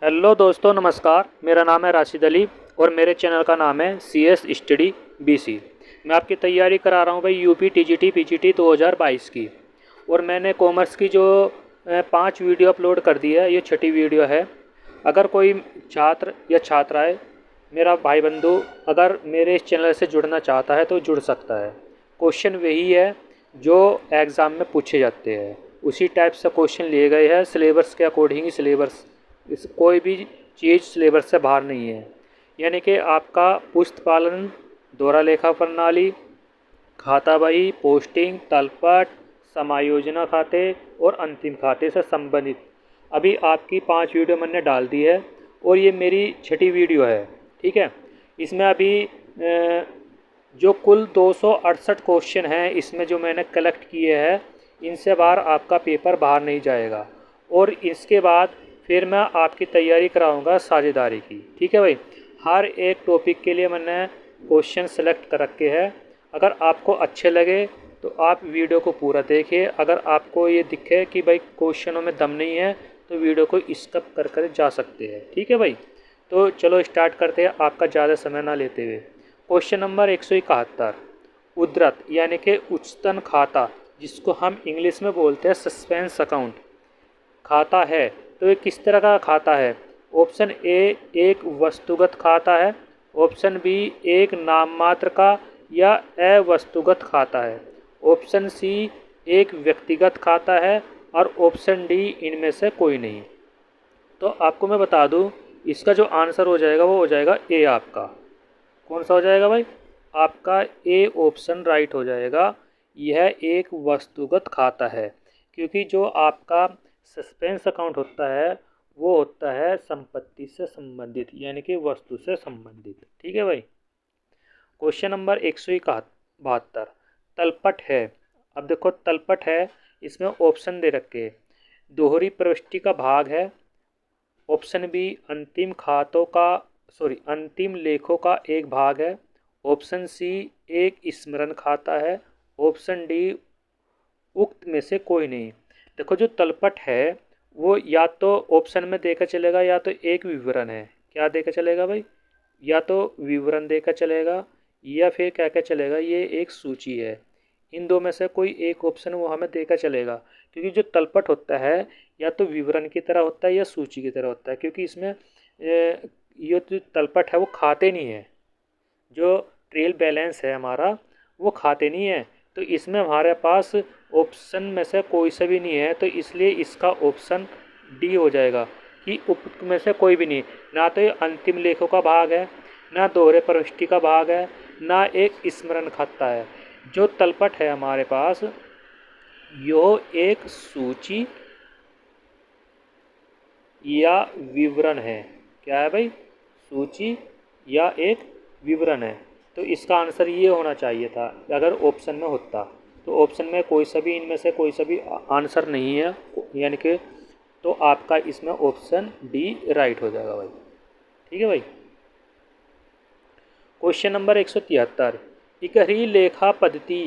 Hello दोस्तों, नमस्कार। मेरा नाम है राशिद अली और मेरे चैनल का नाम है CS स्टडी BC। मैं आपकी तैयारी करा रहा हूँ भाई यूपी TGT PGT 2022 की। और मैंने कॉमर्स की जो 5 वीडियो अपलोड कर दी है, ये छठी वीडियो है। अगर कोई छात्र या छात्राएं, मेरा भाई बंधु अगर मेरे इस चैनल से जुड़ना चाहता है तो जुड़ सकता है। क्वेश्चन वही है जो एग्ज़ाम में पूछे जाते हैं, उसी टाइप से क्वेश्चन लिए गए हैं। सिलेबस के अकॉर्डिंग ही सिलेबस, इस कोई भी चीज़ सिलेबस से बाहर नहीं है। यानी कि आपका पुस्त पालन, दोहरा लेखा प्रणाली, खाता बही, पोस्टिंग, तलपट, समायोजना खाते और अंतिम खाते से संबंधित अभी आपकी 5 वीडियो मैंने डाल दी है और ये मेरी छठी वीडियो है। ठीक है। इसमें अभी जो कुल 268 क्वेश्चन हैं, इसमें जो मैंने कलेक्ट किए हैं, इनसे बाहर आपका पेपर बाहर नहीं जाएगा। और इसके बाद फिर मैं आपकी तैयारी कराऊंगा साझेदारी की। ठीक है भाई। हर एक टॉपिक के लिए मैंने क्वेश्चन सेलेक्ट कर रखे हैं। अगर आपको अच्छे लगे तो आप वीडियो को पूरा देखिए। अगर आपको ये दिखे कि भाई क्वेश्चनों में दम नहीं है तो वीडियो को स्किप कर कर जा सकते हैं। ठीक है भाई। तो चलो स्टार्ट करते हैं आपका ज़्यादा समय ना लेते हुए। क्वेश्चन नंबर 171, उद्धृत यानी कि उच्चतन खाता, जिसको हम इंग्लिश में बोलते हैं सस्पेंस अकाउंट, खाता है तो ये किस तरह का खाता है? ऑप्शन ए एक वस्तुगत खाता है, ऑप्शन बी एक नाम मात्र का या अवस्तुगत खाता है, ऑप्शन सी एक व्यक्तिगत खाता है और ऑप्शन डी इनमें से कोई नहीं। तो आपको मैं बता दूं, इसका जो आंसर हो जाएगा वो हो जाएगा ए आपका। कौन सा हो जाएगा भाई? आपका ए ऑप्शन राइट हो जाएगा। यह एक वस्तुगत खाता है, क्योंकि जो आपका सस्पेंस अकाउंट होता है वो होता है संपत्ति से संबंधित, यानी कि वस्तु से संबंधित। ठीक है भाई। क्वेश्चन नंबर 172, तलपट है। अब देखो तलपट है, इसमें ऑप्शन दे रखे हैं। दोहरी प्रविष्टि का भाग है, ऑप्शन बी अंतिम खातों का अंतिम लेखों का एक भाग है, ऑप्शन सी एक स्मरण खाता है, ऑप्शन डी उक्त में से कोई नहीं। देखो जो तलपट है वो या तो ऑप्शन में देकर चलेगा या तो एक विवरण है। क्या देकर चलेगा भाई? या तो विवरण देकर चलेगा या फिर क्या क्या चलेगा, ये एक सूची है। इन दो में से कोई एक ऑप्शन वो हमें देकर चलेगा, क्योंकि जो तलपट होता है या तो विवरण की तरह होता है या सूची की तरह होता है। क्योंकि इसमें ये जो तलपट है वो खाते नहीं है। जो ट्रेल बैलेंस है हमारा वो खाते नहीं है। तो इसमें हमारे पास ऑप्शन में से कोई सा भी नहीं है, तो इसलिए इसका ऑप्शन डी हो जाएगा कि उक्त में से कोई भी नहीं। ना तो ये अंतिम लेखों का भाग है, ना दोहरे प्रविष्टि का भाग है, ना एक स्मरण खाता है। जो तलपट है हमारे पास यो एक सूची या विवरण है। क्या है भाई? सूची या एक विवरण है। तो इसका आंसर ये होना चाहिए था अगर ऑप्शन में होता। तो ऑप्शन में कोई सा भी, इनमें से कोई सा भी आंसर नहीं है, यानी कि तो आपका इसमें ऑप्शन डी राइट हो जाएगा भाई। ठीक है भाई। क्वेश्चन नंबर 173, इकहरी लेखा पद्धति।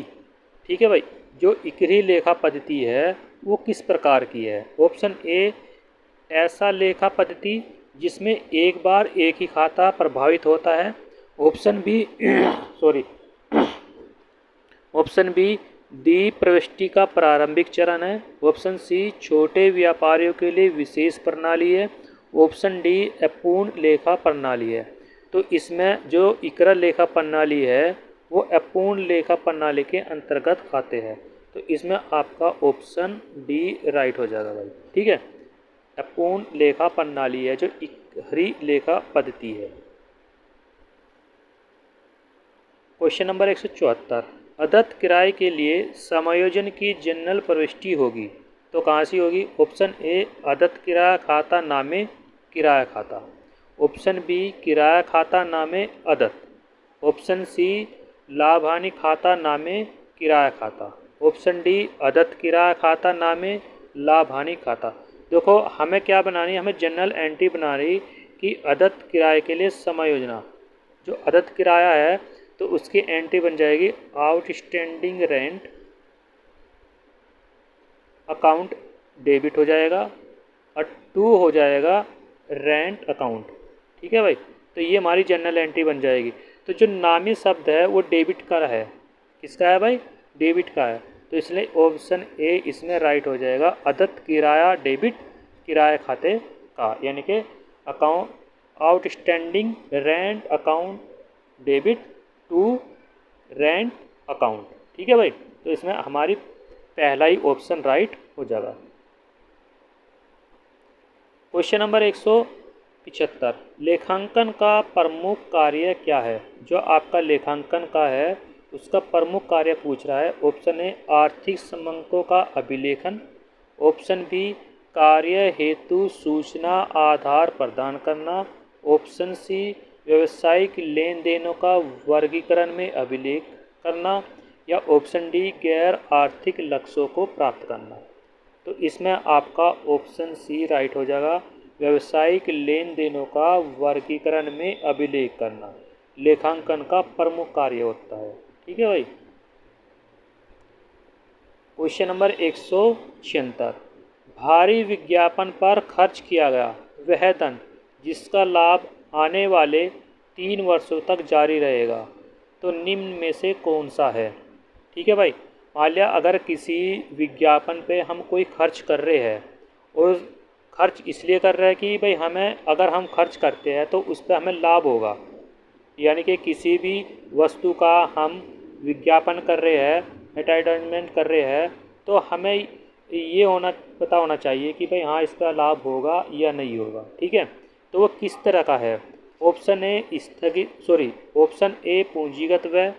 ठीक है भाई। जो इकहरी लेखा पद्धति है वो किस प्रकार की है? ऑप्शन ए ऐसा लेखा पद्धति जिसमें एक बार एक ही खाता प्रभावित होता है, option B sorry option B दी प्रविष्टि का प्रारंभिक चरण है, ऑप्शन सी छोटे व्यापारियों के लिए विशेष प्रणाली है, ऑप्शन डी अपूर्ण लेखा प्रणाली है। तो इसमें जो इकरा लेखा प्रणाली है वो अपूर्ण लेखा प्रणाली के अंतर्गत आते हैं। तो इसमें आपका ऑप्शन डी राइट हो जाएगा भाई। ठीक है। अपूर्ण लेखा प्रणाली है जो इकहरी लेखा पद्धति है। क्वेश्चन नंबर 174, अदत्त किराए के लिए समायोजन की जनरल प्रविष्टि होगी तो कहाँ से होगी? ऑप्शन ए अदत्त किराया खाता नामे किराया खाता, ऑप्शन बी किराया खाता नामे अदत्त, ऑप्शन सी लाभ हानि खाता नामे किराया खाता, ऑप्शन डी अदत्त किराया खाता नामे लाभ हानि खाता। देखो हमें क्या बनानी है, हमें जनरल एंट्री बना रही कि अदत्त किराए के लिए समायोजना। जो अदत्त किराया है तो उसकी एंट्री बन जाएगी आउटस्टैंडिंग रेंट अकाउंट डेबिट हो जाएगा, और टू हो जाएगा रेंट अकाउंट। ठीक है भाई, तो ये हमारी जनरल एंट्री बन जाएगी। तो जो नामी शब्द है वो डेबिट का है। किसका है भाई? डेबिट का है। तो इसलिए ऑप्शन ए इसमें राइट हो जाएगा। अदत्त किराया डेबिट किराए खाते का, यानी कि account outstanding rent account debit to rent account. ठीक है भाई, तो इसमें हमारी पहला ही ऑप्शन राइट हो जाएगा। क्वेश्चन नंबर 175, लेखांकन का प्रमुख कार्य क्या है? जो आपका लेखांकन का है उसका प्रमुख कार्य पूछ रहा है। ऑप्शन ए आर्थिक संबंधों का अभिलेखन, ऑप्शन बी कार्य हेतु सूचना आधार प्रदान करना, ऑप्शन सी व्यावसायिक लेन देनों का वर्गीकरण में अभिलेख करना, या ऑप्शन डी गैर आर्थिक लक्ष्यों को प्राप्त करना। तो इसमें आपका ऑप्शन सी राइट हो जाएगा। व्यावसायिक लेन देनों का वर्गीकरण में अभिलेख करना लेखांकन का प्रमुख कार्य होता है। ठीक है भाई। क्वेश्चन नंबर 176, भारी विज्ञापन पर खर्च किया गया वह धन जिसका लाभ आने वाले 3 वर्षों तक जारी रहेगा, तो निम्न में से कौन सा है? ठीक है भाई, मान लिया अगर किसी विज्ञापन पे हम कोई खर्च कर रहे हैं और खर्च इसलिए कर रहे हैं कि भाई हमें, अगर हम खर्च करते हैं तो उस पर हमें लाभ होगा, यानी कि किसी भी वस्तु का हम विज्ञापन कर रहे हैं, एडवर्टाइजमेंट कर रहे हैं, तो हमें ये पता होना चाहिए कि भाई हाँ इसका लाभ होगा या नहीं होगा। ठीक है, तो वो किस तरह का है? ऑप्शन ए पूंजीगत व्यय,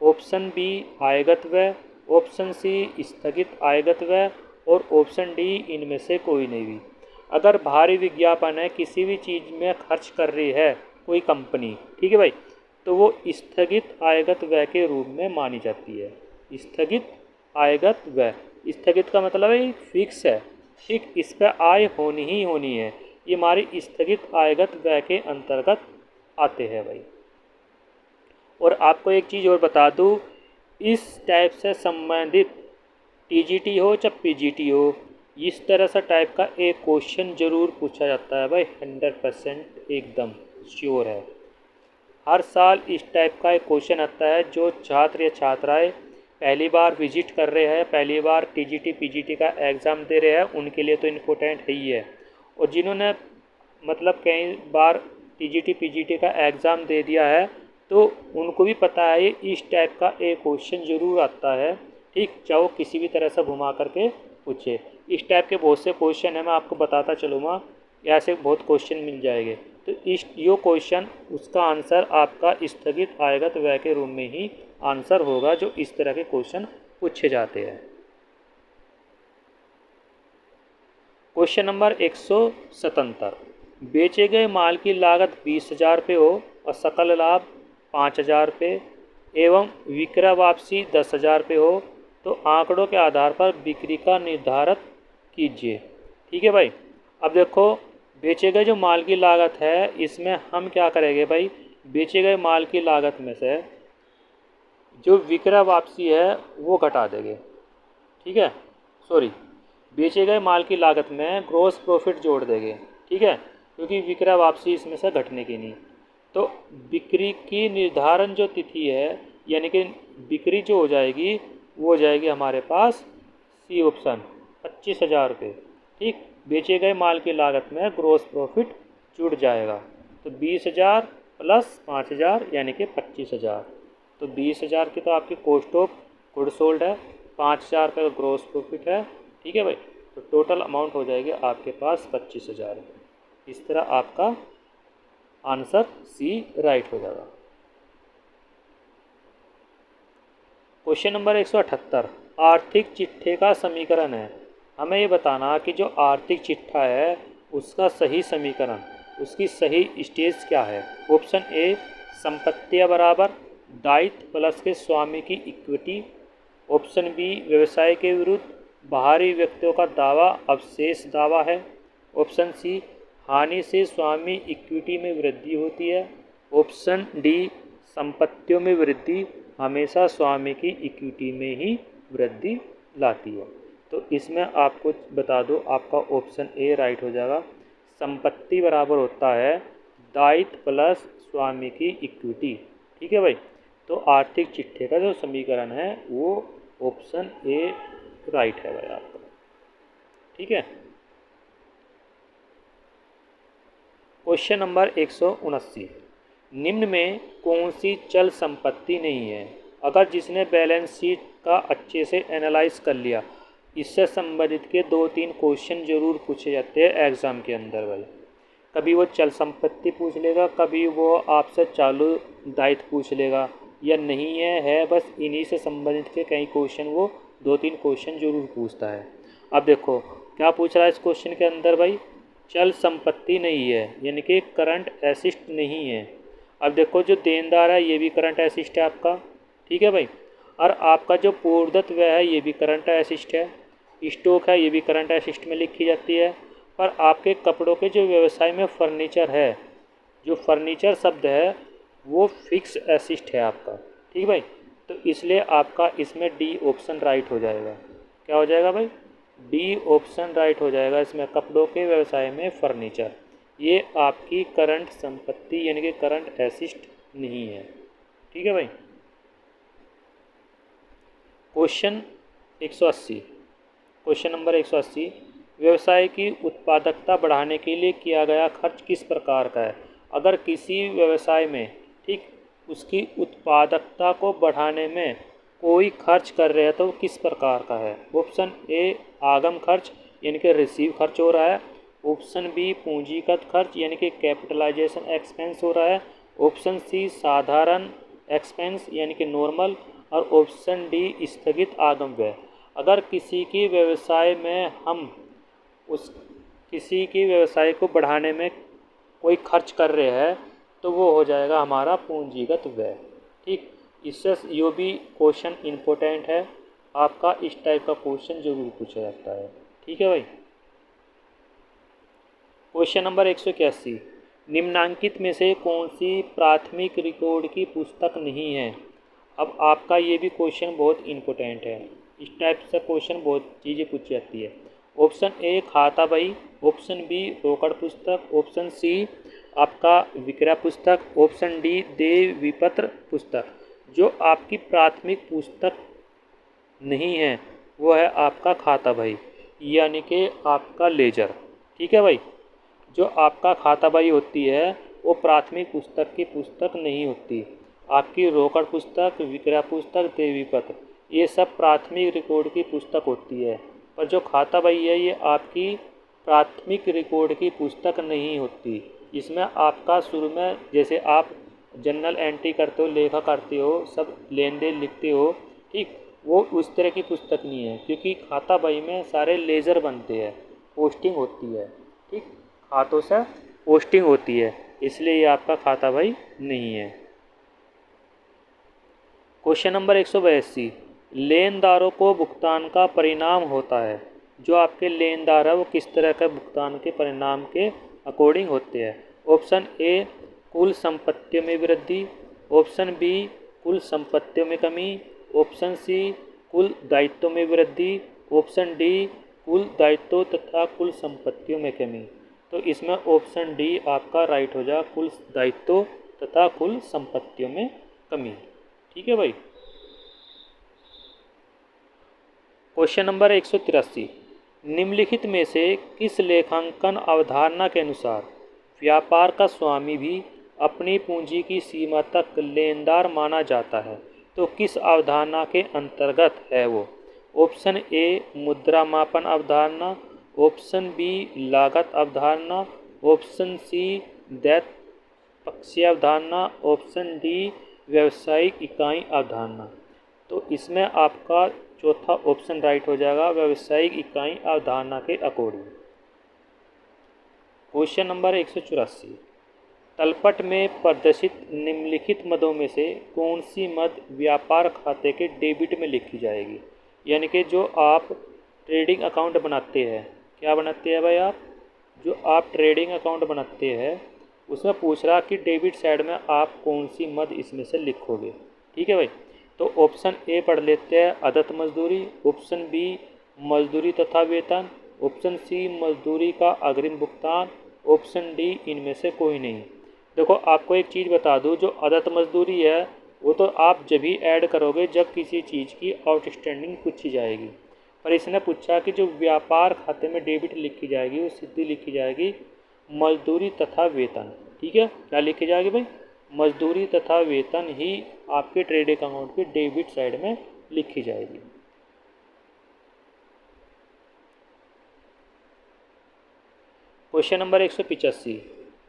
ऑप्शन बी आयगत व्यय, ऑप्शन सी स्थगित आयगत व्यय, और ऑप्शन डी इनमें से कोई नहीं भी। अगर भारी विज्ञापन है, किसी भी चीज़ में खर्च कर रही है कोई कंपनी, ठीक है भाई, तो वो स्थगित आयगत व्यय के रूप में मानी जाती है। स्थगित आयगत व्यय, स्थगित का मतलब है फिक्स है, ठीक, इस पर आय होनी ही होनी है, ये हमारी स्थगित आयगत व्यय के अंतर्गत आते हैं भाई। और आपको एक चीज़ और बता दूँ, इस टाइप से संबंधित टीजीटी हो चाहे पीजीटी हो, इस तरह से टाइप का एक क्वेश्चन जरूर पूछा जाता है भाई, 100% एकदम श्योर है। हर साल इस टाइप का एक क्वेश्चन आता है। जो छात्र या छात्राएं पहली बार विजिट कर रहे हैं, पहली बार टीजीटी पीजीटी का एग्ज़ाम दे रहे हैं, उनके लिए तो इम्पोर्टेंट है ही है। और जिन्होंने मतलब कई बार टीजीटी पीजीटी का एग्ज़ाम दे दिया है, तो उनको भी पता है इस टाइप का एक क्वेश्चन ज़रूर आता है। ठीक, चाहे वो किसी भी तरह से घुमा करके पूछे। इस टाइप के बहुत से क्वेश्चन है, मैं आपको बताता चलूँगा, ऐसे बहुत क्वेश्चन मिल जाएंगे। तो यो क्वेश्चन उसका आंसर आपका स्थगित आयगत व्यय के रूप में ही आंसर होगा, जो इस तरह के क्वेश्चन पूछे जाते हैं। क्वेश्चन नंबर 177, बेचे गए माल की लागत 20,000 रुपये हो और सकल लाभ 5,000 रुपये एवं विक्रय वापसी 10,000 रुपये हो, तो आंकड़ों के आधार पर बिक्री का निर्धारण कीजिए। ठीक है भाई, अब देखो बेचे गए जो माल की लागत है, इसमें हम क्या करेंगे भाई, बेचे गए माल की लागत में से जो विक्रय वापसी है वो घटा देंगे। ठीक है, बेचे गए माल की लागत में ग्रॉस प्रॉफिट जोड़ देंगे। ठीक है, क्योंकि विक्रय वापसी इसमें से घटने की नहीं। तो बिक्री की निर्धारण जो तिथि है, यानी कि बिक्री जो हो जाएगी वो हो जाएगी हमारे पास सी ऑप्शन 25,000 रुपये। ठीक, बेचे गए माल की लागत में ग्रॉस प्रॉफिट जुड़ जाएगा, तो 20,000 प्लस 5,000 यानी कि 25,000। तो 20,000 की तो आपकी कॉस्ट ऑफ गुड सोल्ड है, 5,000 का ग्रॉस प्रॉफिट है। ठीक है भाई, तो टोटल अमाउंट हो जाएगी आपके पास 25,000। इस तरह आपका आंसर सी राइट हो जाएगा। क्वेश्चन नंबर 178, आर्थिक चिट्ठे का समीकरण है। हमें ये बताना कि जो आर्थिक चिट्ठा है उसका सही समीकरण, उसकी सही स्टेज क्या है। ऑप्शन ए संपत्तियां बराबर दायित्व प्लस के स्वामी की इक्विटी, ऑप्शन बी व्यवसाय के विरुद्ध बाहरी व्यक्तियों का दावा अवशेष दावा है, ऑप्शन सी हानि से स्वामी इक्विटी में वृद्धि होती है, ऑप्शन डी संपत्तियों में वृद्धि हमेशा स्वामी की इक्विटी में ही वृद्धि लाती है। तो इसमें आपको बता दो, आपका ऑप्शन ए राइट हो जाएगा। संपत्ति बराबर होता है दायित्व प्लस स्वामी की इक्विटी। ठीक है भाई, तो आर्थिक चिट्ठे का जो समीकरण है वो ऑप्शन ए राइट है भाई आपका। ठीक है, क्वेश्चन नंबर 179, निम्न में कौन सी चल संपत्ति नहीं है? अगर जिसने बैलेंस शीट का अच्छे से एनालाइज कर लिया, इससे संबंधित के 2-3 क्वेश्चन जरूर पूछे जाते हैं एग्ज़ाम के अंदर भाई। कभी वो चल संपत्ति पूछ लेगा, कभी वो आपसे चालू दायित्व पूछ लेगा, या नहीं है बस इन्हीं से संबंधित के कई क्वेश्चन वो 2-3 क्वेश्चन जरूर पूछता है। अब देखो क्या पूछ रहा है इस क्वेश्चन के अंदर भाई, चल संपत्ति नहीं है यानी कि करंट एसिस्ट नहीं है। अब देखो जो देनदार है ये भी करंट एसिस्ट है आपका। ठीक है भाई, और आपका जो पूर्वदत्त व्यय है ये भी करंट एसिस्ट है, स्टॉक है ये भी करंट एसिस्ट में लिखी जाती है। पर आपके कपड़ों के जो व्यवसाय में फर्नीचर है, जो फर्नीचर शब्द है वो फिक्स एसिस्ट है आपका। ठीक भाई, तो इसलिए आपका इसमें डी ऑप्शन राइट हो जाएगा। क्या हो जाएगा भाई, डी ऑप्शन राइट हो जाएगा इसमें, कपड़ों के व्यवसाय में फर्नीचर, ये आपकी करंट संपत्ति यानी कि करंट एसिस्ट नहीं है। ठीक है भाई, क्वेश्चन 180, क्वेश्चन नंबर 180, व्यवसाय की उत्पादकता बढ़ाने के लिए किया गया खर्च किस प्रकार का है? अगर किसी व्यवसाय में ठीक उसकी उत्पादकता को बढ़ाने में कोई खर्च कर रहे हैं तो किस प्रकार का है? ऑप्शन ए आगम खर्च यानी कि रिसीव खर्च हो रहा है, ऑप्शन बी पूंजीगत खर्च यानी कि कैपिटलाइजेशन एक्सपेंस हो रहा है, ऑप्शन सी साधारण एक्सपेंस यानी कि नॉर्मल, और ऑप्शन डी स्थगित आगम व्यय। अगर किसी की व्यवसाय में हम उस किसी की व्यवसाय को बढ़ाने में कोई खर्च कर रहे हैं तो वो हो जाएगा हमारा पूंजीगत व्यय। ठीक, इससे यो भी क्वेश्चन इम्पोर्टेंट है आपका, इस टाइप का क्वेश्चन जरूर पूछा जाता है। ठीक है भाई, क्वेश्चन नंबर 181, निम्नांकित में से कौन सी प्राथमिक रिकॉर्ड की पुस्तक नहीं है? अब आपका ये भी क्वेश्चन बहुत इम्पोर्टेंट है, इस टाइप से क्वेश्चन बहुत चीज़ें पूछी जाती है। ऑप्शन ए खाता बही, ऑप्शन बी रोकड़ पुस्तक, ऑप्शन सी आपका विक्रय पुस्तक, ऑप्शन डी देय विपत्र पुस्तक। जो आपकी प्राथमिक पुस्तक नहीं है वो है आपका खाता बही यानी कि आपका लेजर। ठीक है भाई, जो आपका खाता बही होती है वो प्राथमिक पुस्तक की पुस्तक नहीं होती। आपकी रोकड़ पुस्तक, विक्रय पुस्तक, देय विपत्र ये सब प्राथमिक रिकॉर्ड की पुस्तक होती है, पर जो खाता बही है ये आपकी प्राथमिक रिकॉर्ड की पुस्तक नहीं होती। इसमें आपका शुरू में जैसे आप जनरल एंट्री करते हो, लेखा करते हो, सब लेन देन लिखते हो, ठीक, वो उस तरह की पुस्तक नहीं है, क्योंकि खाता बही में सारे लेजर बनते हैं, पोस्टिंग होती है। ठीक, खातों से पोस्टिंग होती है, इसलिए ये आपका खाता बही नहीं है। क्वेश्चन नंबर 182, लेनदारों को भुगतान का परिणाम होता है। जो आपके लेनदार है वो किस तरह का भुगतान के परिणाम के अकॉर्डिंग होते हैं? ऑप्शन ए कुल संपत्तियों में वृद्धि, ऑप्शन बी कुल संपत्तियों में कमी, ऑप्शन सी कुल दायित्वों में वृद्धि, ऑप्शन डी कुल दायित्वों तथा कुल संपत्तियों में कमी। तो इसमें ऑप्शन डी आपका राइट हो जाएगा, कुल दायित्वों तथा कुल संपत्तियों में कमी। ठीक है भाई, क्वेश्चन नंबर 183, निम्नलिखित में से किस लेखांकन अवधारणा के अनुसार व्यापार का स्वामी भी अपनी पूंजी की सीमा तक लेनदार माना जाता है? तो किस अवधारणा के अंतर्गत है वो? ऑप्शन ए मुद्रा मापन अवधारणा, ऑप्शन बी लागत अवधारणा, ऑप्शन सी दैत्य पक्षीय अवधारणा, ऑप्शन डी व्यावसायिक इकाई अवधारणा। तो इसमें आपका चौथा ऑप्शन राइट हो जाएगा, व्यावसायिक इकाई अवधारणा के अकॉर्डिंग। क्वेश्चन नंबर 184, तलपट में प्रदर्शित निम्नलिखित मदों में से कौन सी मद व्यापार खाते के डेबिट में लिखी जाएगी? यानी कि जो आप ट्रेडिंग अकाउंट बनाते हैं, क्या बनाते हैं भाई आप, जो आप ट्रेडिंग अकाउंट बनाते हैं उसमें पूछ रहा कि डेबिट साइड में आप कौन सी मद इसमें से लिखोगे। ठीक है भाई, तो ऑप्शन ए पढ़ लेते हैं अदत्त मजदूरी, ऑप्शन बी मजदूरी तथा वेतन, ऑप्शन सी मजदूरी का अग्रिम भुगतान, ऑप्शन डी इनमें से कोई नहीं। देखो आपको एक चीज़ बता दूँ, जो अदद मजदूरी है वो तो आप जब भी ऐड करोगे जब किसी चीज़ की आउटस्टैंडिंग पूछी जाएगी। पर इसने पूछा कि जो व्यापार खाते में डेबिट लिखी जाएगी वो सीधी लिखी जाएगी मजदूरी तथा वेतन। ठीक है, क्या लिखी जाएगी भाई? मजदूरी तथा वेतन ही आपके ट्रेड अकाउंट की डेबिट साइड में लिखी जाएगी। क्वेश्चन नंबर 185,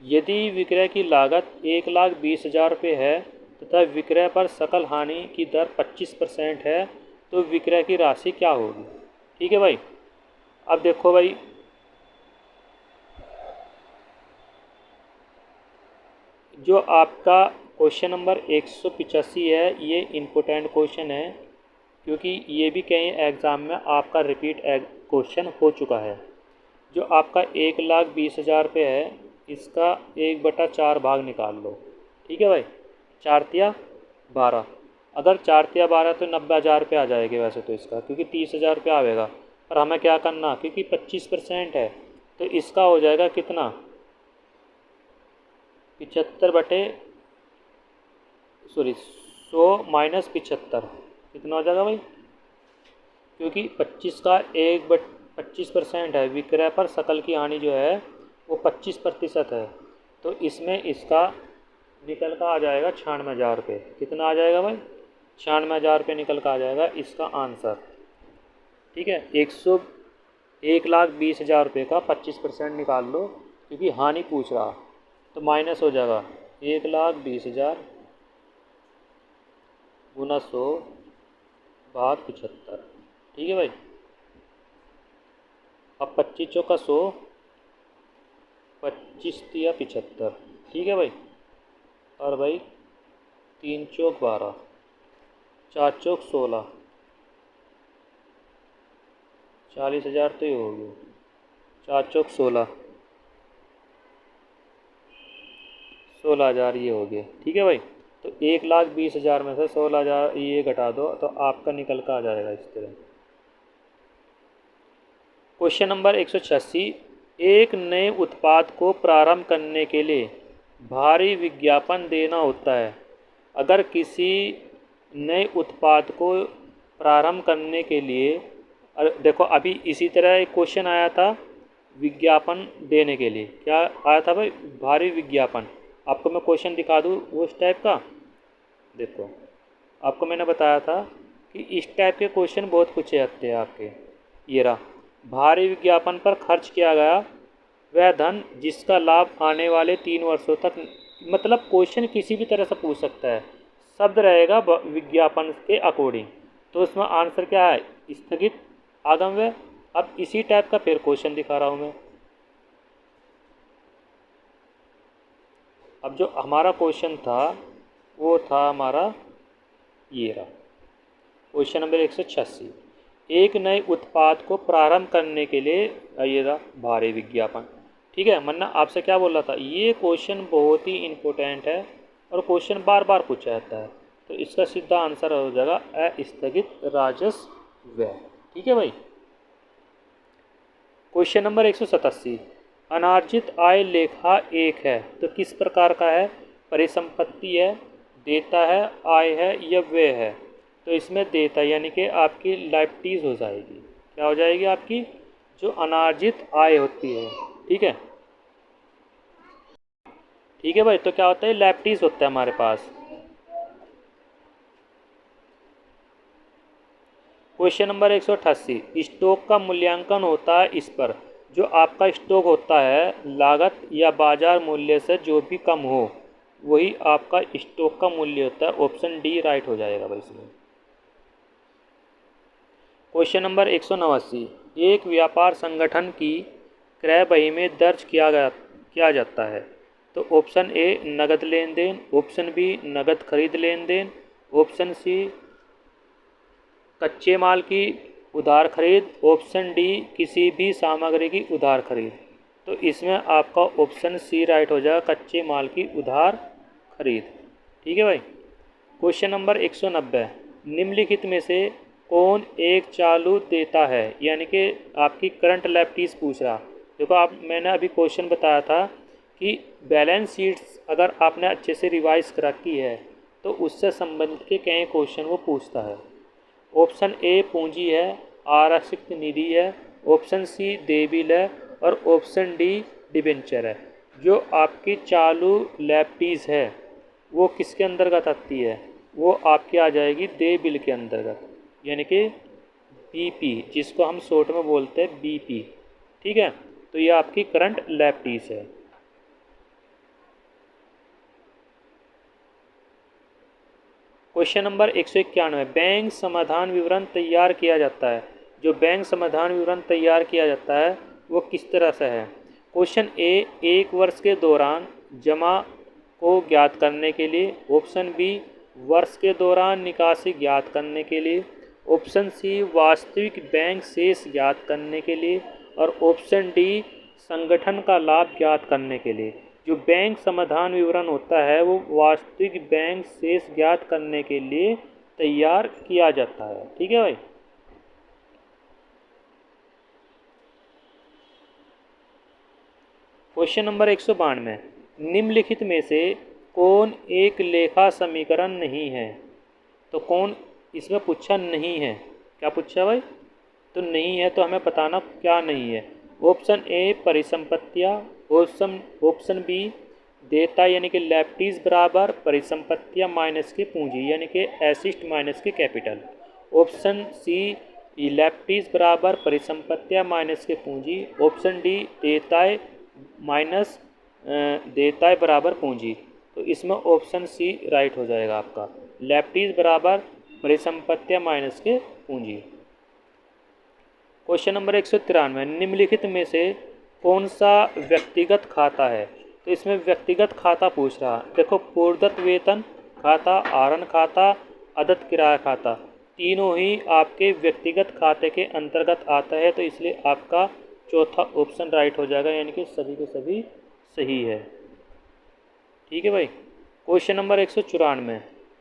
यदि विक्रय की लागत 1,20,000 रुपये है तथा विक्रय पर सकल हानि की दर 25% है तो विक्रय की राशि क्या होगी? ठीक है भाई, अब देखो भाई, जो आपका क्वेश्चन नंबर 185 है ये इम्पोर्टेंट क्वेश्चन है, क्योंकि ये भी कई एग्ज़ाम में आपका रिपीट क्वेश्चन हो चुका है। जो आपका 1,20,000 रुपये है इसका 1/4 भाग निकाल लो। ठीक है भाई, 4 तिया 12, अगर 4 तिया 12 तो 90,000 रुपये आ जाएंगे वैसे तो इसका, क्योंकि 30,000 रुपये आएगा। पर हमें क्या करना, क्योंकि 25% है तो इसका हो जाएगा कितना, 100 माइनस 75 कितना हो जाएगा भाई? क्योंकि 25 का 25% है, विक्रय पर सकल की हानि जो है वो 25% है, तो इसमें इसका निकल का आ जाएगा 96,000 रुपये। कितना आ जाएगा भाई? 96,000 रुपये निकल का आ जाएगा इसका आंसर। ठीक है, 1,20,000 रुपये का 25% निकाल लो, क्योंकि हानि पूछ रहा, तो माइनस हो जाएगा 1,20,000 गुना 100 भाग 75। ठीक है भाई, अब 25 चौका 100, 25 तिया 75। ठीक है भाई, और भाई 3 चौक 12, 4 चौक 16, 40,000 तो ये हो गया, 4 चौक 16, 16,000 ये हो गया। ठीक है भाई, तो 1,20,000 में से 16,000 ये घटा दो तो आपका निकल का आ जाएगा इस तरह। क्वेश्चन नंबर 186, एक नए उत्पाद को प्रारंभ करने के लिए भारी विज्ञापन देना होता है। अगर किसी नए उत्पाद को प्रारंभ करने के लिए, देखो अभी इसी तरह एक क्वेश्चन आया था विज्ञापन देने के लिए, क्या आया था भाई? भारी विज्ञापन। आपको मैं क्वेश्चन दिखा दूँ वो इस टाइप का। देखो आपको मैंने बताया था कि इस टाइप के क्वेश्चन बहुत पूछे जाते हैं आपके। ये रहा, भारी विज्ञापन पर खर्च किया गया वह धन जिसका लाभ आने वाले 3 वर्षों तक, मतलब क्वेश्चन किसी भी तरह से पूछ सकता है, शब्द रहेगा विज्ञापन के अकॉर्डिंग, तो उसमें आंसर क्या है? स्थगित आगम व्यय। अब इसी टाइप का फिर क्वेश्चन दिखा रहा हूँ मैं। अब जो हमारा क्वेश्चन था वो था हमारा ये रहा, क्वेश्चन नंबर 186, एक नए उत्पाद को प्रारंभ करने के लिए ये रहा भारी विज्ञापन। ठीक है, मन्ना आपसे क्या बोल रहा था, ये क्वेश्चन बहुत ही इम्पोर्टेंट है और क्वेश्चन बार बार पूछा जाता है, तो इसका सीधा आंसर हो जाएगा अस्थगित राजस्व व्यय। ठीक है भाई, क्वेश्चन नंबर 187, अनार्जित आय लेखा एक है तो किस प्रकार का है? परिसंपत्ति है, देता है, आय है या व्यय है? तो इसमें देता यानी कि आपकी लाइबिलिटीज हो जाएगी। क्या हो जाएगी? आपकी जो अनार्जित आय होती है। ठीक है, ठीक है भाई, तो क्या होता है? लाइबिलिटीज होता है हमारे पास। क्वेश्चन नंबर 188, स्टॉक का मूल्यांकन होता है इस पर, जो आपका स्टॉक होता है लागत या बाजार मूल्य से जो भी कम हो वही आपका स्टॉक का मूल्य होता है। ऑप्शन डी राइट हो जाएगा भाई इसमें। क्वेश्चन नंबर 189, एक व्यापार संगठन की क्रय बही में दर्ज किया जाता है, तो ऑप्शन ए नगद लेन देन, ऑप्शन बी नगद खरीद लेन देन, ऑप्शन सी कच्चे माल की उधार खरीद, ऑप्शन डी किसी भी सामग्री की उधार खरीद। तो इसमें आपका ऑप्शन सी राइट हो जाएगा, कच्चे माल की उधार खरीद। ठीक है भाई, क्वेश्चन नंबर 190, निम्नलिखित में से कौन एक चालू देता है, यानी कि आपकी करंट लायबिलिटीज पूछ रहा, देखो आप, मैंने अभी क्वेश्चन बताया था कि बैलेंस शीट्स अगर आपने अच्छे से रिवाइज कर रखी है तो उससे संबंधित के कई क्वेश्चन वो पूछता है। ऑप्शन ए पूंजी है, आरक्षित निधि है, ऑप्शन सी देबिल है और ऑप्शन डी डिबेंचर है। जो आपकी चालू लैप्टीज है वो किसके अंतर्गत आती है? वो आपकी आ जाएगी देबिल के अंतर्गत, यानी कि बीपी, जिसको हम शॉर्ट में बोलते हैं बीपी। ठीक है, तो ये आपकी करंट लैप्टीज है। क्वेश्चन नंबर 191, बैंक समाधान विवरण तैयार किया जाता है। जो बैंक समाधान विवरण तैयार किया जाता है वो किस तरह से है? क्वेश्चन ए, एक वर्ष के दौरान जमा को ज्ञात करने के लिए। ऑप्शन बी, वर्ष के दौरान निकासी ज्ञात करने के लिए। ऑप्शन सी, वास्तविक बैंक शेष ज्ञात करने के लिए। और ऑप्शन डी, संगठन का लाभ ज्ञात करने के लिए। जो बैंक समाधान विवरण होता है वो वास्तविक बैंक शेष ज्ञात करने के लिए तैयार किया जाता है। ठीक है भाई। क्वेश्चन नंबर 192, निम्नलिखित में से कौन एक लेखा समीकरण नहीं है? तो कौन इसमें पूछा नहीं है, क्या पूछा भाई? तो नहीं है तो हमें बताना क्या नहीं है। ऑप्शन ए परिसंपत्तियाँ, ऑप्शन बी देयता यानी कि लैप्टीज बराबर परिसंपत्तियाँ माइनस के पूंजी यानी कि एसिस्ट माइनस के कैपिटल। ऑप्शन सी लैप्टीज बराबर परिसंपत्तियाँ माइनस के पूंजी। ऑप्शन डी देयताएँ माइनस देयताएँ बराबर पूंजी। तो इसमें ऑप्शन सी राइट हो जाएगा आपका, लैप्टीज बराबर परिसंपत्तियाँ माइनस के पूंजी। क्वेश्चन नंबर 193, निम्नलिखित में से कौन सा व्यक्तिगत खाता है? तो इसमें व्यक्तिगत खाता पूछ रहा है। देखो, पूर्वदत्त वेतन खाता, आहरण खाता, अदत्त किराया खाता, तीनों ही आपके व्यक्तिगत खाते के अंतर्गत आता है, तो इसलिए आपका चौथा ऑप्शन राइट हो जाएगा, यानी कि सभी के सभी सही है। ठीक है भाई। क्वेश्चन नंबर 194,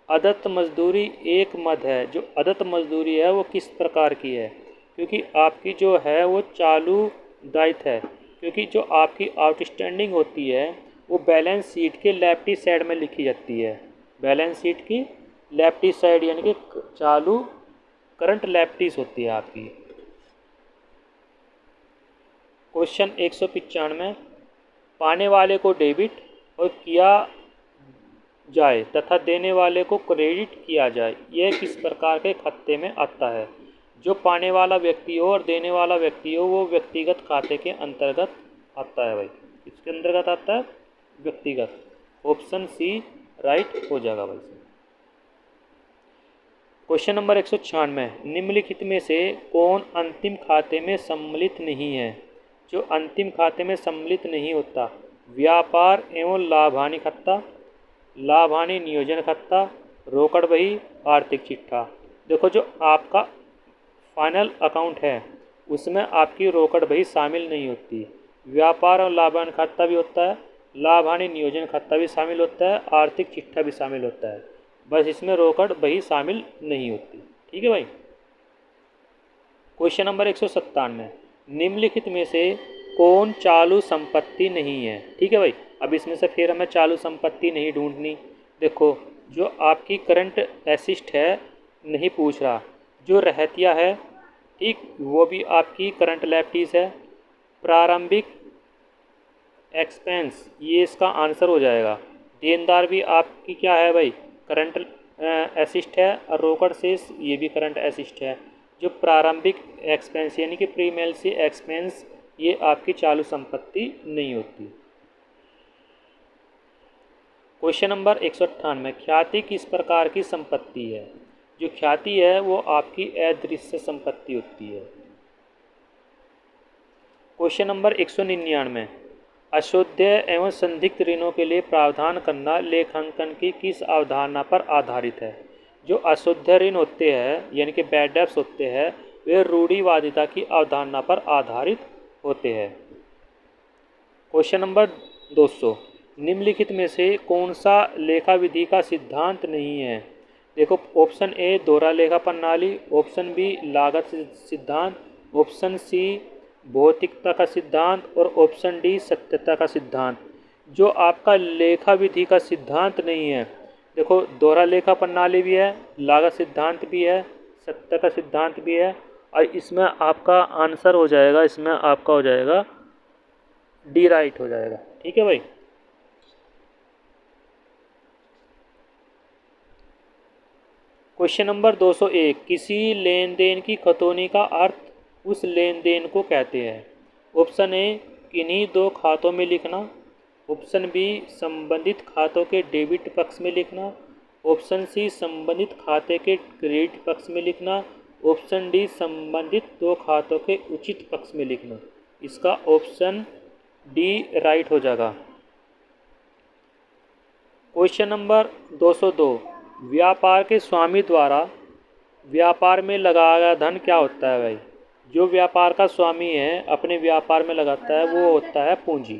अदत्त मजदूरी एक मद है। जो अदत्त मजदूरी है वो किस प्रकार की है? क्योंकि आपकी जो है वो चालू दायित्व है, क्योंकि जो आपकी आउटस्टैंडिंग होती है वो बैलेंस शीट के लेफ्टी साइड में लिखी जाती है। बैलेंस शीट की लेफ्टी साइड यानी कि चालू करंट लैप्टीज होती है आपकी। क्वेश्चन 195, पाने वाले को डेबिट और किया जाए तथा देने वाले को क्रेडिट किया जाए, यह किस प्रकार के खाते में आता है? जो पाने वाला व्यक्ति हो और देने वाला व्यक्ति हो वो व्यक्तिगत खाते के अंतर्गत आता है भाई। किसके अंतर्गत आता है? व्यक्तिगत। ऑप्शन सी राइट हो जाएगा भाई। क्वेश्चन नंबर 196, निम्नलिखित में से कौन अंतिम खाते में सम्मिलित नहीं है? जो अंतिम खाते में सम्मिलित नहीं होता, व्यापार एवं लाभ हानि खाता, लाभ हानि नियोजन खाता, रोकड़ बही, आर्थिक चिट्ठा। देखो, जो आपका फाइनल अकाउंट है उसमें आपकी रोकड़ बही शामिल नहीं होती। व्यापार और लाभ हानि खाता भी होता है, लाभ हानि नियोजन खाता भी शामिल होता है, आर्थिक चिट्ठा भी शामिल होता है, बस इसमें रोकड़ बही शामिल नहीं होती। ठीक है भाई। क्वेश्चन नंबर 197, निम्नलिखित में से कौन चालू संपत्ति नहीं है? ठीक है भाई। अब इसमें से फिर हमें चालू संपत्ति नहीं ढूंढनी। देखो, जो आपकी करंट एसिस्ट है नहीं पूछ रहा, जो रहतिया है ठीक वो भी आपकी करंट लैप्टीज है। प्रारंभिक एक्सपेंस ये इसका आंसर हो जाएगा। देनदार भी आपकी क्या है भाई? करंट एसिस्ट है। और रोकड़ शेष ये भी करंट एसिस्ट है। जो प्रारंभिक एक्सपेंस यानी कि प्रीमियल्सी एक्सपेंस ये आपकी चालू संपत्ति नहीं होती। क्वेश्चन नंबर 198, ख्याति किस प्रकार की संपत्ति है? जो ख्याति है वो आपकी अदृश्य संपत्ति होती है। क्वेश्चन नंबर 199, अशुद्ध एवं संदिग्ध ऋणों के लिए प्रावधान करना लेखांकन की किस अवधारणा पर आधारित है? जो अशुद्ध ऋण होते हैं यानी कि बैड डेब्ट्स होते हैं वे रूढ़िवादिता की अवधारणा पर आधारित होते हैं। क्वेश्चन नंबर 200, निम्नलिखित में से कौन सा लेखा विधि का सिद्धांत नहीं है? देखो, ऑप्शन ए दोहरा लेखा प्रणाली, ऑप्शन बी लागत सिद्धांत, ऑप्शन सी भौतिकता का सिद्धांत और ऑप्शन डी सत्यता का सिद्धांत। जो आपका लेखा विधि का सिद्धांत नहीं है, देखो दोहरा लेखा प्रणाली भी है, लागत सिद्धांत भी है, सत्य का सिद्धांत भी है, और इसमें आपका आंसर हो जाएगा, इसमें आपका हो जाएगा डी राइट हो जाएगा। ठीक है भाई। क्वेश्चन नंबर 201, किसी लेन देन की खतौनी का अर्थ उस लेन देन को कहते हैं। ऑप्शन ए किन्हीं दो खातों में लिखना, ऑप्शन बी संबंधित खातों के डेबिट पक्ष में लिखना, ऑप्शन सी संबंधित खाते के क्रेडिट पक्ष में लिखना, ऑप्शन डी संबंधित दो खातों के उचित पक्ष में लिखना। इसका ऑप्शन डी राइट हो जाएगा। क्वेश्चन नंबर 202, व्यापार के स्वामी द्वारा व्यापार में लगाया गया धन क्या होता है भाई। जो व्यापार का स्वामी है अपने व्यापार में लगाता है वो होता है पूंजी।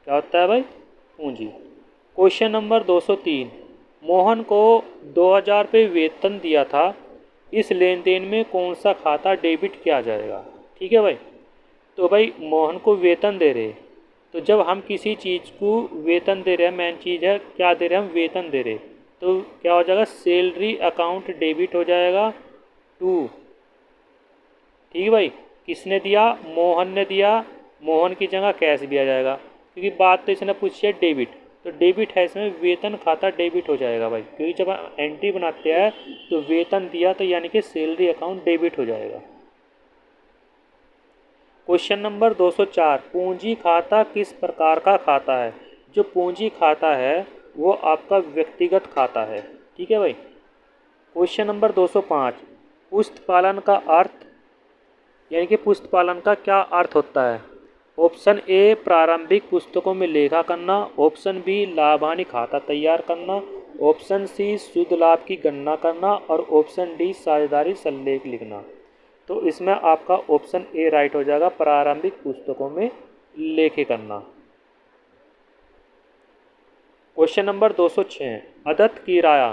क्या होता है भाई, पूंजी। क्वेश्चन नंबर 203, मोहन को 2000 रुपये वेतन दिया था, इस लेन देन में कौन सा खाता डेबिट किया जाएगा। ठीक है भाई। तो भाई मोहन को वेतन दे रहे, तो जब हम किसी चीज़ को वेतन दे रहे हैं, मेन चीज़ है क्या दे रहे हैं, हम वेतन दे रहे, तो क्या हो जाएगा, सैलरी अकाउंट डेबिट हो जाएगा टू। ठीक है भाई। किसने दिया, मोहन ने दिया, मोहन की जगह कैश भी आ जाएगा, क्योंकि बात तो इसने पूछी है डेबिट, तो डेबिट है इसमें, वेतन खाता डेबिट हो जाएगा भाई, क्योंकि जब हम एंट्री बनाते हैं तो वेतन दिया तो यानी कि सैलरी अकाउंट डेबिट हो जाएगा। क्वेश्चन नंबर 204, पूंजी खाता किस प्रकार का खाता है। जो पूंजी खाता है वो आपका व्यक्तिगत खाता है। ठीक है भाई। क्वेश्चन नंबर 205, पुस्त पालन का अर्थ, यानी कि पुस्त पालन का क्या अर्थ होता है। ऑप्शन ए प्रारंभिक पुस्तकों में लेखा करना, ऑप्शन बी लाभ हानि खाता तैयार करना, ऑप्शन सी शुद्ध लाभ की गणना करना, और ऑप्शन डी साझेदारी सल्लेख लिखना। तो इसमें आपका ऑप्शन ए राइट हो जाएगा, प्रारंभिक पुस्तकों में लेखे करना। क्वेश्चन नंबर 206, अदत्त किराया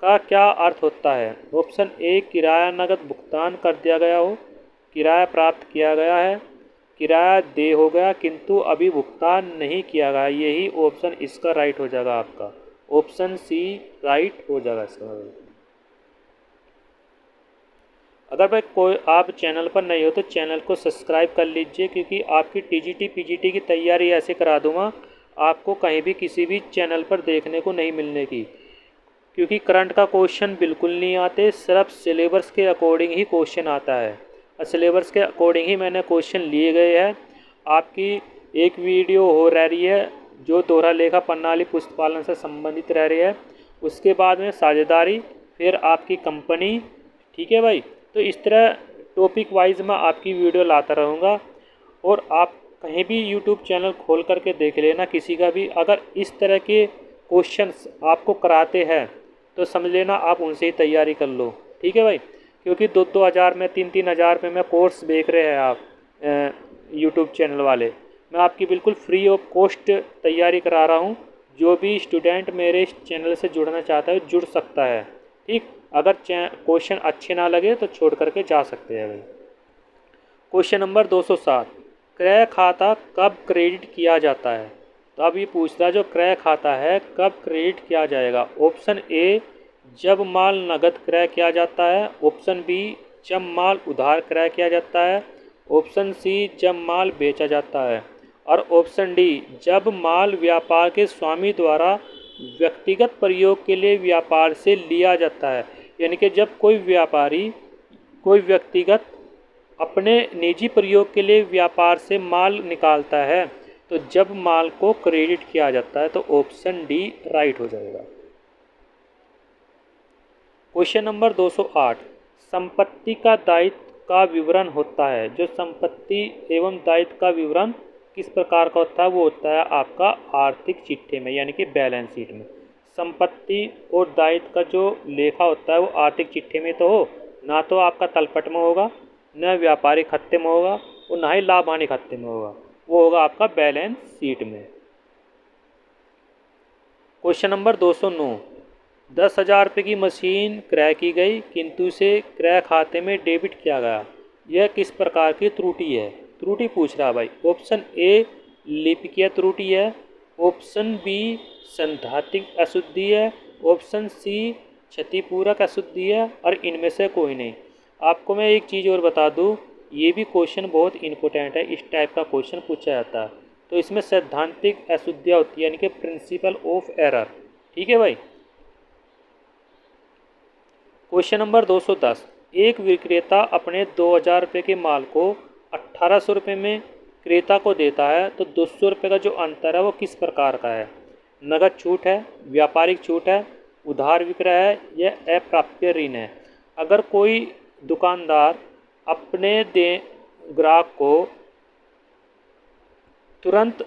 का क्या अर्थ होता है। ऑप्शन ए किराया नगद भुगतान कर दिया गया हो, किराया प्राप्त किया गया है, किराया दे हो गया किंतु अभी भुगतान नहीं किया गया। यही ऑप्शन इसका राइट हो जाएगा आपका, ऑप्शन सी राइट हो जाएगा इसका। अगर भाई कोई आप चैनल पर नहीं हो तो चैनल को सब्सक्राइब कर लीजिए, क्योंकि आपकी टीजीटी पीजीटी की तैयारी ऐसे करा दूंगा आपको कहीं भी किसी भी चैनल पर देखने को नहीं मिलने की, क्योंकि करंट का क्वेश्चन बिल्कुल नहीं आते, सिर्फ सिलेबस के अकॉर्डिंग ही क्वेश्चन आता है, और सिलेबस के अकॉर्डिंग ही मैंने क्वेश्चन लिए गए हैं। आपकी एक वीडियो हो रही है जो दोहरा लेखा प्रणाली पुस्तक पालन से संबंधित रह रही है, उसके बाद में साझेदारी, फिर आपकी कंपनी। ठीक है भाई। तो इस तरह टॉपिक वाइज मैं आपकी वीडियो लाता रहूँगा, और आप कहीं भी यूट्यूब चैनल खोल करके देख लेना किसी का भी, अगर इस तरह के क्वेश्चंस आपको कराते हैं तो समझ लेना आप उनसे ही तैयारी कर लो। ठीक है भाई। क्योंकि 2-2 हज़ार में 3-3 हज़ार में कोर्स देख रहे हैं आप यूट्यूब चैनल वाले, मैं आपकी बिल्कुल फ्री ऑफ कॉस्ट तैयारी करा रहा हूँ। जो भी स्टूडेंट मेरे इस चैनल से जुड़ना चाहता है जुड़ सकता है। ठीक, अगर क्वेश्चन अच्छे ना लगे तो छोड़ करके जा सकते हैं भाई। क्वेश्चन नंबर 207, क्रय खाता कब क्रेडिट किया जाता है। तो अब ये पूछ रहा है जो क्रय खाता है कब क्रेडिट किया जाएगा। ऑप्शन ए जब माल नगद क्रय किया जाता है, ऑप्शन बी जब माल उधार क्रय किया जाता है, ऑप्शन सी जब माल बेचा जाता है, और ऑप्शन डी जब माल व्यापार के स्वामी द्वारा व्यक्तिगत प्रयोग के लिए व्यापार से लिया जाता है। यानी कि जब कोई व्यापारी कोई व्यक्तिगत अपने निजी प्रयोग के लिए व्यापार से माल निकालता है तो जब माल को क्रेडिट किया जाता है, तो ऑप्शन डी राइट हो जाएगा। क्वेश्चन नंबर 208, संपत्ति का दायित्व का विवरण होता है। जो संपत्ति एवं दायित्व का विवरण किस प्रकार का होता है, वो होता है आपका आर्थिक चिट्ठे में, यानी कि बैलेंस शीट में। संपत्ति और दायित्व का जो लेखा होता है वो आर्थिक चिट्ठे में तो हो ना, तो आपका तलपट में होगा, न व्यापारिक खाते में होगा, और ना ही लाभ हानि खाते में होगा, वो होगा आपका बैलेंस शीट में। क्वेश्चन नंबर 209, 10,000 रुपये की मशीन क्रय की गई किंतु उसे क्रय खाते में डेबिट किया गया, यह किस प्रकार की त्रुटि है। त्रुटि पूछ रहा है भाई। ऑप्शन ए लिपिकीय त्रुटि है, ऑप्शन बी सैद्धांतिक अशुद्धि है, ऑप्शन सी क्षतिपूरक अशुद्धि है, और इनमें से कोई नहीं। आपको मैं एक चीज़ और बता दूं, ये भी क्वेश्चन बहुत इंपॉर्टेंट है, इस टाइप का क्वेश्चन पूछा जाता है। तो इसमें सैद्धांतिक अशुद्धियाँ होती है, यानी कि प्रिंसिपल ऑफ एरर। ठीक है भाई। Question number 210। एक विक्रेता अपने 2000 रुपये के माल को 1800 रुपये में क्रेता को देता है, तो 200 रुपये का जो अंतर है वो किस प्रकार का है? नगद छूट है, व्यापारिक छूट है, उधार विक्रय है, या अप्राप्य ऋण है। अगर कोई दुकानदार अपने ग्राहक को तुरंत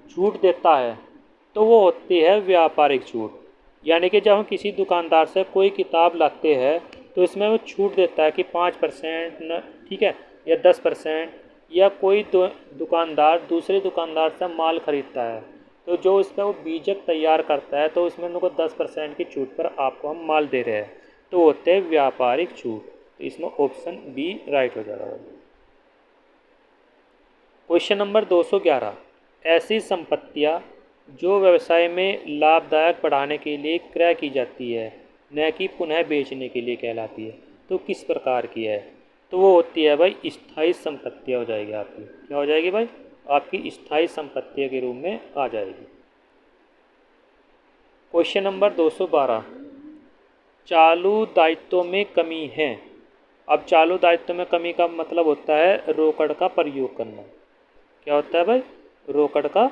छूट देता है तो वो होती है व्यापारिक छूट। यानी कि जब हम किसी दुकानदार से कोई किताब लाते हैं तो इसमें वो छूट देता है कि 5%, ठीक है, या 10%, या कोई दुकानदार दूसरे दुकानदार से माल खरीदता है तो जो इसमें वो बीजक तैयार करता है तो उसमें उनको 10% की छूट पर आपको हम माल दे रहे हैं, तो होते हैं व्यापारिक छूट। तो इसमें ऑप्शन बी राइट हो जाएगा। Question number 211। ऐसी संपत्तियां जो व्यवसाय में लाभदायक बढ़ाने के लिए क्रय की जाती है, न कि पुनः बेचने के लिए कहलाती है, तो किस प्रकार की है? तो वो होती है भाई स्थायी संपत्तियां हो जाएगी आपकी। क्या हो जाएगी भाई? आपकी स्थायी संपत्तियों के रूप में आ जाएगी। Question number 212। चालू दायित्वों में कमी है। अब चालू दायित्व में कमी का मतलब होता है रोकड़ का प्रयोग करना। क्या होता है भाई? रोकड़ का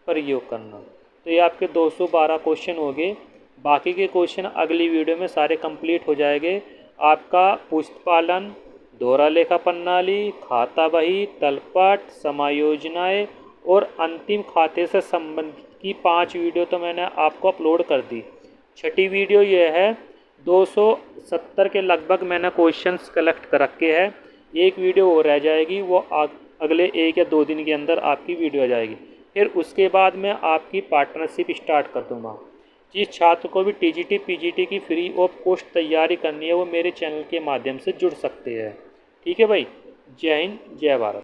प्रयोग करना। तो ये आपके 212 क्वेश्चन हो गए। बाकी के क्वेश्चन अगली वीडियो में सारे कंप्लीट हो जाएंगे। आपका पुस्तपालन, दोहरा लेखा प्रणाली, खाता बही, तलपट, समायोजनाएँ और अंतिम खाते से संबंधित की 5 वीडियो तो मैंने आपको अपलोड कर दी। छठी वीडियो यह है। 270 के लगभग मैंने क्वेश्चंस कलेक्ट कर रखे हैं। एक वीडियो और रह जाएगी, वो अगले 1 या 2 दिन के अंदर आपकी वीडियो आ जाएगी। फिर उसके बाद मैं आपकी पार्टनरशिप स्टार्ट कर दूँगा। जिस छात्र को भी टीजीटी पीजीटी की फ्री ऑफ कॉस्ट तैयारी करनी है वो मेरे चैनल के माध्यम से जुड़ सकते हैं। ठीक है भाई। जय हिंद, जय भारत।